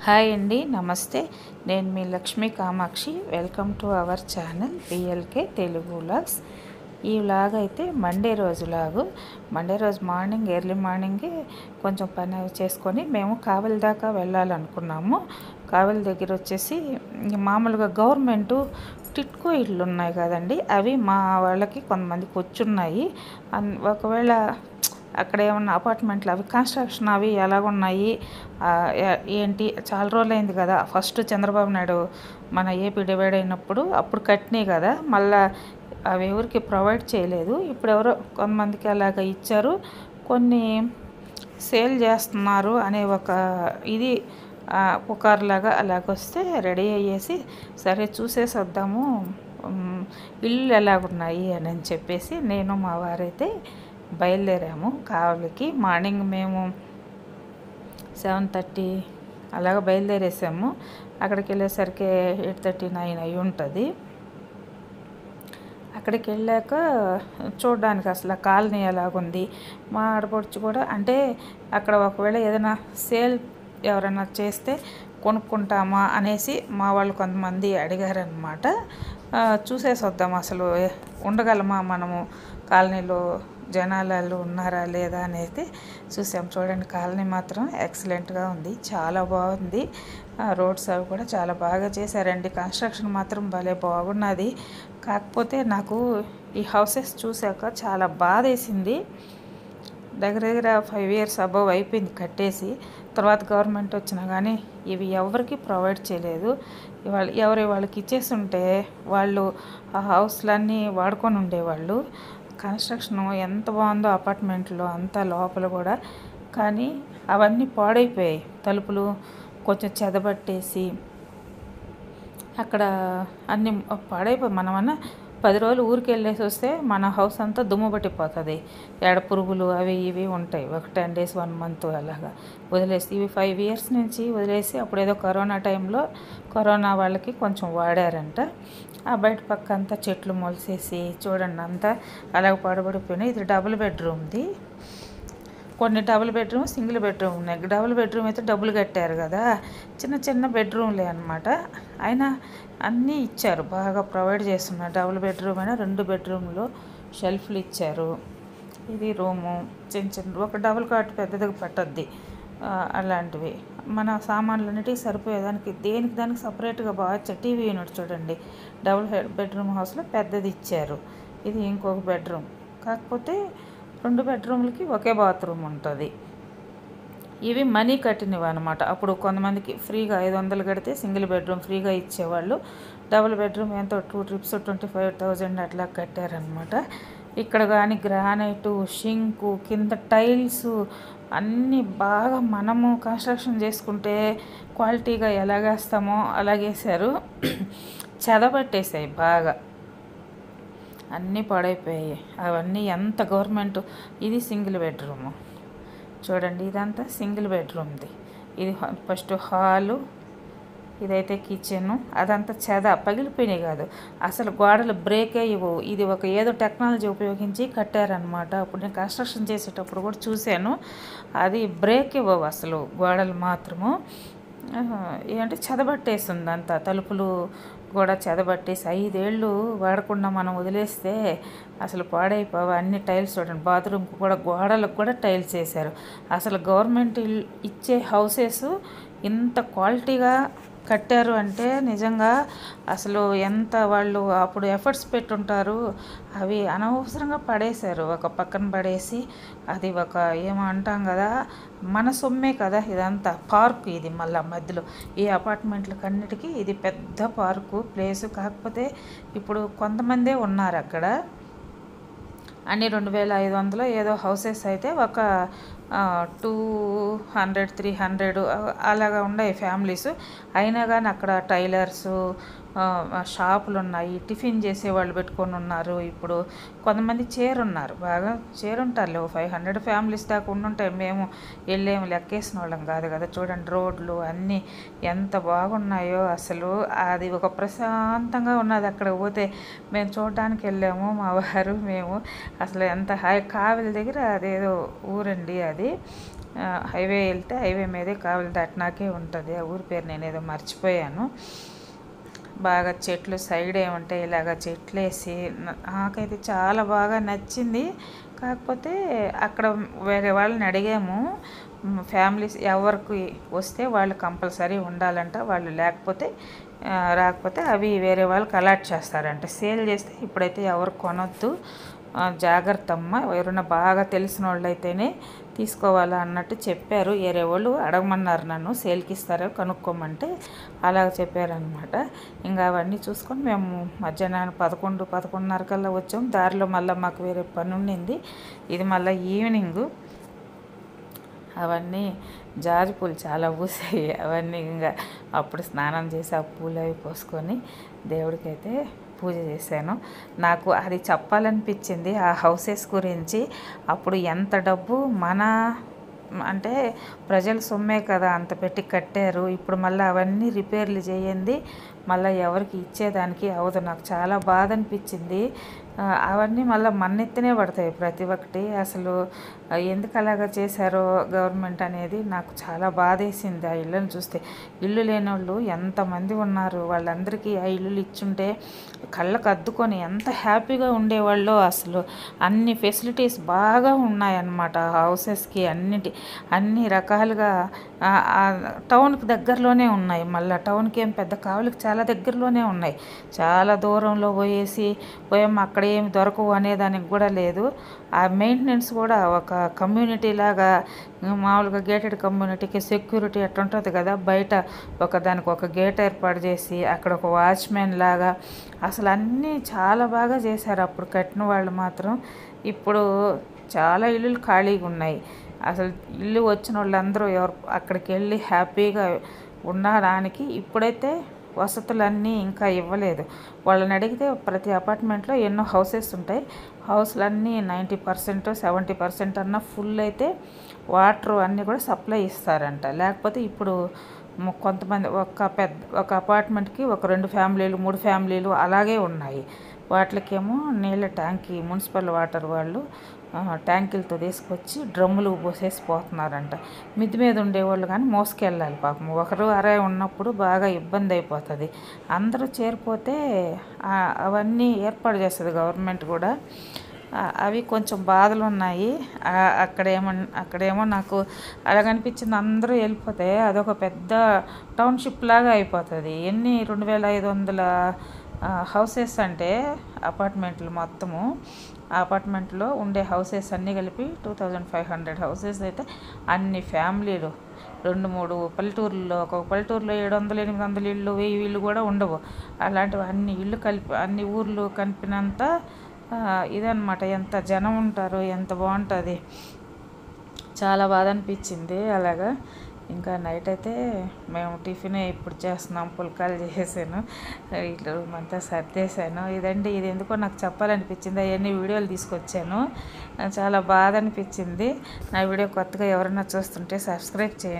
Hi అండి, నమస్తే. నేను మీ Lakshmi Kamakshi. Welcome to our channel PLK Telugu vlogs. ఈ వ్లాగ్ అయితే మండే రోజు మార్నింగ్ ఎర్లీ మార్నింగే కొంచెం పని అవి చేసుకొని మేము కావలి దాకా వెళ్ళాలనుకున్నాము. కావలి దగ్గర వచ్చేసి మామూలుగా గవర్నమెంట్ టిట్కో ఇళ్ళు ఉన్నాయి కదండి, అవి మా వాళ్ళకి కొంతమందికి వచ్చున్నాయి. ఒకవేళ అక్కడ ఏమన్నా అపార్ట్మెంట్లు అవి కన్స్ట్రక్షన్ అవి ఎలాగున్నాయి ఏంటి, చాలా రోజులైంది కదా. ఫస్ట్ చంద్రబాబు నాయుడు మన ఏపీ డివైడ్ అయినప్పుడు అప్పుడు కట్టినాయి కదా, మళ్ళీ అవి ఎవరికి ప్రొవైడ్ చేయలేదు. ఇప్పుడు ఎవరో కొంతమందికి అలాగ ఇచ్చారు, కొన్ని సేల్ చేస్తున్నారు అనే ఒక ఇది పుకార్లాగా అలాగొస్తే రెడీ అయ్యేసి సరే చూసేసి వద్దాము ఇల్లు ఎలాగున్నాయి అని చెప్పేసి నేను మా వారైతే బయలుదేరాము కావలికి. మార్నింగ్ మేము 7:30 అలాగ బయలుదేరేసాము. అక్కడికి వెళ్ళేసరికి 8:30, 9 అయి ఉంటుంది. అక్కడికి వెళ్ళాక చూడడానికి అసలు ఆ కాలనీ ఎలాగుంది, మా ఆడపడుచు కూడా అంటే అక్కడ ఒకవేళ ఏదైనా సేల్ ఎవరైనా చేస్తే కొనుక్కుంటామా అనేసి మా వాళ్ళు కొంతమంది అడిగారనమాట. చూసేసి వద్దాం, అసలు ఉండగలమా మనము కాలనీలో, జనాలు ఉన్నారా లేదా అనేది చూసాం. చూడండి, కాలనీ మాత్రం ఎక్సలెంట్గా ఉంది, చాలా బాగుంది. రోడ్స్ అవి కూడా చాలా బాగా చేశారండి. కన్స్ట్రక్షన్ మాత్రం భలే బాగున్నది. కాకపోతే నాకు ఈ హౌసెస్ చూశాక చాలా బాధ వేసింది. దగ్గర 5 years అబవ్ అయిపోయింది కట్టేసి. తర్వాత గవర్నమెంట్ వచ్చినా కానీ ఇవి ఎవరికి ప్రొవైడ్ చేయలేదు. వాళ్ళకి ఇచ్చేసి ఉంటే వాళ్ళు ఆ హౌస్లన్నీ వాడుకొని ఉండేవాళ్ళు. కన్స్ట్రక్షన్ ఎంత బాగుందో అపార్ట్మెంట్లో అంతా లోపల కూడా, కానీ అవన్నీ పాడైపోయాయి. తలుపులు కొంచెం చెదబట్టేసి అక్కడ అన్నీ పాడైపోయి మనమన్నా 10 రోజులు ఊరికి వెళ్ళేసి వస్తే మన హౌస్ అంతా దుమ్ము పట్టిపోతుంది. ఏడ పురుగులు అవి ఇవి ఉంటాయి. ఒక 10 days 1 month అలాగా వదిలేసి, ఇవి 5 years నుంచి వదిలేసి అప్పుడు ఏదో కరోనా టైంలో కరోనా వాళ్ళకి కొంచెం వాడారంట. ఆ బయట పక్క అంతా చెట్లు మొలిసేసి చూడండి అంతా అలాగ పాడుపడిపోయినాయి. ఇది డబుల్ బెడ్రూమ్ది. కొన్ని డబుల్ బెడ్రూమ్, సింగిల్ బెడ్రూమ్ ఉన్నాయి. డబుల్ బెడ్రూమ్ అయితే డబ్బులు కట్టారు కదా, చిన్న చిన్న బెడ్రూమ్లే అనమాట. అయినా అన్నీ ఇచ్చారు, బాగా ప్రొవైడ్ చేస్తున్నారు. డబుల్ బెడ్రూమ్ అయినా 2 bedroomలో షెల్ఫ్లు ఇచ్చారు. ఇది రూము, చిన్న ఒక డబుల్ కాట్ పెద్దదిగా పట్టద్ది అలాంటివి. మన సామాన్లన్నిటికీ సరిపోయేదానికి దేనికి దానికి సపరేట్గా బాగా టీవీ యూనిట్ చూడండి. డబుల్ బెడ్రూమ్ హౌస్లో పెద్దది ఇచ్చారు. ఇది ఇంకొక బెడ్రూమ్, కాకపోతే 2 bedroomలకి ఒకే బాత్రూమ్ ఉంటుంది. ఇవి మనీ కట్టినవి అనమాట. అప్పుడు కొంతమందికి ఫ్రీగా 500 కడితే సింగిల్ బెడ్రూమ్ ఫ్రీగా ఇచ్చేవాళ్ళు. డబుల్ బెడ్రూమ్ ఎంతో 2 trips 25,000 అట్లా కట్టారనమాట. ఇక్కడ కానీ గ్రానైటు, షింకు, కింద టైల్స్ అన్నీ బాగా మనము కన్స్ట్రక్షన్ చేసుకుంటే క్వాలిటీగా ఎలాగేస్తామో అలాగేసారు. చెదపట్టేసాయి బాగా, అన్నీ పాడైపోయాయి. అవన్నీ ఎంత గవర్నమెంట్. ఇది సింగిల్ బెడ్రూము చూడండి, ఇదంతా సింగిల్ బెడ్రూమ్ది. ఇది ఫస్ట్ హాలు, ఇదైతే కిచెను. అదంతా పగిలిపోయినాయి కాదు, అసలు గోడలు బ్రేకే ఇవ్వవు. ఇది ఒక ఏదో టెక్నాలజీ ఉపయోగించి కట్టారనమాట. అప్పుడు నేను కన్స్ట్రక్షన్ చేసేటప్పుడు కూడా చూశాను, అది బ్రేక్ ఇవ్వవు అసలు గోడలు మాత్రము. ఏంటంటే చెదబట్టేస్తుంది అంతా, తలుపులు కూడా చెదబట్టేసి 5 ఏళ్ళు వాడకుండా మనం వదిలేస్తే అసలు పాడైపోవు. అన్ని టైల్స్ చూడండి, బాత్రూమ్కి కూడా గోడలకు కూడా టైల్స్ వేశారు. అసలు గవర్నమెంట్ ఇచ్చే హౌసెస్ ఇంత క్వాలిటీగా కట్టారు అంటే నిజంగా అసలు ఎంత వాళ్ళు అప్పుడు ఎఫర్ట్స్ పెట్టుంటారు. అవి అనవసరంగా పడేశారు, ఒక పక్కన పడేసి. అది ఒక ఏమంటాం కదా, మన సొమ్మే కదా ఇదంతా. పార్క్ ఇది మళ్ళీ మధ్యలో ఈ అపార్ట్మెంట్లకు అన్నిటికీ ఇది పెద్ద పార్కు ప్లేసు. కాకపోతే ఇప్పుడు కొంతమందే ఉన్నారు అక్కడ. అన్ని 2,500 ఏదో హౌసెస్ అయితే ఒక 200, 300 అలాగా ఉన్నాయి ఫ్యామిలీస్. అయినా కానీ అక్కడ టైలర్సు, షాపులు ఉన్నాయి, టిఫిన్ చేసేవాళ్ళు పెట్టుకొని ఉన్నారు. ఇప్పుడు కొంతమంది చేరున్నారు, బాగా చేరుంటారులే. 500 ఫ్యామిలీస్ దాకా ఉండుంటాయి. మేము వెళ్ళేము, లెక్కేసిన వాళ్ళం కాదు కదా. చూడండి రోడ్లు అన్నీ ఎంత బాగున్నాయో అసలు. అది ఒక ప్రశాంతంగా ఉన్నది. అక్కడ పోతే మేము చూడడానికి వెళ్ళాము, మా వారు మేము. అసలు ఎంత కావలి దగ్గర అదేదో ఊరండి అది. హైవే వెళ్తే హైవే మీదే కావలి దాటినాకే ఉంటుంది. ఆ ఊరి పేరు నేనేదో మర్చిపోయాను. బాగా చెట్లు సైడ్ ఏముంటాయి, ఇలాగ చెట్లు వేసి నాకైతే చాలా బాగా నచ్చింది. కాకపోతే అక్కడ వేరే వాళ్ళని అడిగాము, ఫ్యామిలీస్ ఎవరికి వస్తే వాళ్ళు కంపల్సరీ ఉండాలంట, వాళ్ళు లేకపోతే రాకపోతే అవి వేరే వాళ్ళకి అలాట్ చేస్తారంట. సేల్ చేస్తే ఇప్పుడైతే ఎవరు కొనొద్దు, జాగ్రత్త అమ్మ, ఎవరైనా బాగా తెలిసిన వాళ్ళు అయితేనే తీసుకోవాలా అన్నట్టు చెప్పారు. వేరే వాళ్ళు అడగమన్నారు నన్ను, సేల్కి ఇస్తారో కనుక్కోమంటే అలాగ చెప్పారనమాట. ఇంకా అవన్నీ చూసుకొని మేము మధ్యాహ్నం 11-11:30 కల్లా వచ్చాం. దారిలో మళ్ళీ మాకు వేరే పని ఉండింది, ఇది మళ్ళీ ఈవినింగు. అవన్నీ జాజి పూలు చాలా పూసాయి. అవన్నీ ఇంకా అప్పుడు స్నానం చేసి ఆ పూలు అవి పోసుకొని దేవుడికైతే పూజ చేశాను. నాకు అది చెప్పాలనిపించింది ఆ హౌసెస్ గురించి. అప్పుడు ఎంత డబ్బు అంటే ప్రజల సొమ్మే కదా అంత పెట్టి కట్టారు. ఇప్పుడు మళ్ళీ అవన్నీ రిపేర్లు చేయండి, మళ్ళీ ఎవరికి ఇచ్చేదానికి అవదు. నాకు చాలా బాధ అనిపించింది. అవన్నీ మళ్ళీ మన్నెత్తినే పడతాయి ప్రతి ఒక్కటి. అసలు ఎందుకు అలాగా చేశారో గవర్నమెంట్ అనేది నాకు చాలా బాధేసింది ఆ ఇళ్ళని చూస్తే. ఇల్లు లేని వాళ్ళు ఎంతమంది ఉన్నారు, వాళ్ళందరికీ ఆ ఇల్లులు ఇచ్చుంటే కళ్ళకు అద్దుకొని ఎంత హ్యాపీగా ఉండేవాళ్ళు. అసలు అన్ని ఫెసిలిటీస్ బాగా ఉన్నాయన్నమాట హౌసెస్కి, అన్ని రకాలుగా. టౌన్కి దగ్గరలోనే ఉన్నాయి, మళ్ళీ టౌన్కి ఏం పెద్ద కావులకి చాలా దగ్గరలోనే ఉన్నాయి. చాలా దూరంలో పోయాము అక్కడ ఏమి దొరకవు అనేదానికి కూడా లేదు. ఆ మెయింటెనెన్స్ కూడా ఒక కమ్యూనిటీ లాగా, మామూలుగా గేటెడ్ కమ్యూనిటీకి సెక్యూరిటీ అట్లా ఉంటుంది కదా, బయట దానికి ఒక గేట్ ఏర్పాటు చేసి అక్కడ ఒక వాచ్మెన్ లాగా అసలు అన్నీ చాలా బాగా చేశారు అప్పుడు కట్టిన వాళ్ళు మాత్రం. ఇప్పుడు చాలా ఇల్లులు ఖాళీగా ఉన్నాయి. అసలు ఇల్లు వచ్చిన వాళ్ళందరూ అక్కడికి వెళ్ళి హ్యాపీగా ఉండడానికి ఇప్పుడైతే వసతులన్నీ ఇంకా ఇవ్వలేదు. వాళ్ళని అడిగితే ప్రతి అపార్ట్మెంట్లో ఎన్నో హౌసెస్ ఉంటాయి, హౌస్లన్నీ 90%, 70% అన్న ఫుల్ అయితే వాటర్ అన్నీ కూడా సప్లై ఇస్తారంట. లేకపోతే ఇప్పుడు కొంతమంది ఒక అపార్ట్మెంట్కి ఒక 2 ఫ్యామిలీలు 3 ఫ్యామిలీలు అలాగే ఉన్నాయి. వాటికేమో నీళ్ళ ట్యాంకీ మున్సిపల్ వాటర్ వాళ్ళు ట్యాంకీలతో తీసుకొచ్చి డ్రమ్ములు పోసేసి పోతున్నారంట. మిద్ది మీద ఉండేవాళ్ళు కానీ మోసుకెళ్ళాలి పాపం. ఒకరు అరే ఉన్నప్పుడు బాగా ఇబ్బంది అయిపోతుంది. అందరూ చేరిపోతే అవన్నీ ఏర్పాటు చేస్తుంది గవర్నమెంట్ కూడా. అవి కొంచెం బాధలు ఉన్నాయి. అక్కడేమో నాకు అలాగనిపించింది, అందరూ వెళ్ళిపోతే అదొక పెద్ద టౌన్షిప్ లాగా అయిపోతుంది. 2500 హౌసెస్ అంటే అపార్ట్మెంట్లు మొత్తము, ఆ అపార్ట్మెంట్లో ఉండే హౌసెస్ అన్నీ కలిపి 2500 హౌసెస్ అయితే అన్ని ఫ్యామిలీలు 2-3 పల్లెటూరుల్లో, ఒక పల్లెటూరులో 700-800 ఇళ్ళు 1000 ఇళ్ళు కూడా ఉండవు. అలాంటివి అన్ని ఇళ్ళు కలిపి అన్ని ఊర్లు కలిపినంత ఇదన్నమాట. ఎంత జనం ఉంటారు, ఎంత బాగుంటుంది. చాలా బాధ అనిపించింది అలాగా. ఇంకా నైట్ అయితే మేము టిఫిన్ ఇప్పుడు చేస్తున్నాం, పుల్కాలు చేసాను, ఇట్లా అంతా సర్దేశాను. ఇది ఎందుకో నాకు చెప్పాలనిపించింది, అవన్నీ వీడియోలు తీసుకొచ్చాను. చాలా బాధ అనిపించింది. నా వీడియో కొత్తగా ఎవరైనా చూస్తుంటే సబ్స్క్రైబ్ చేయండి.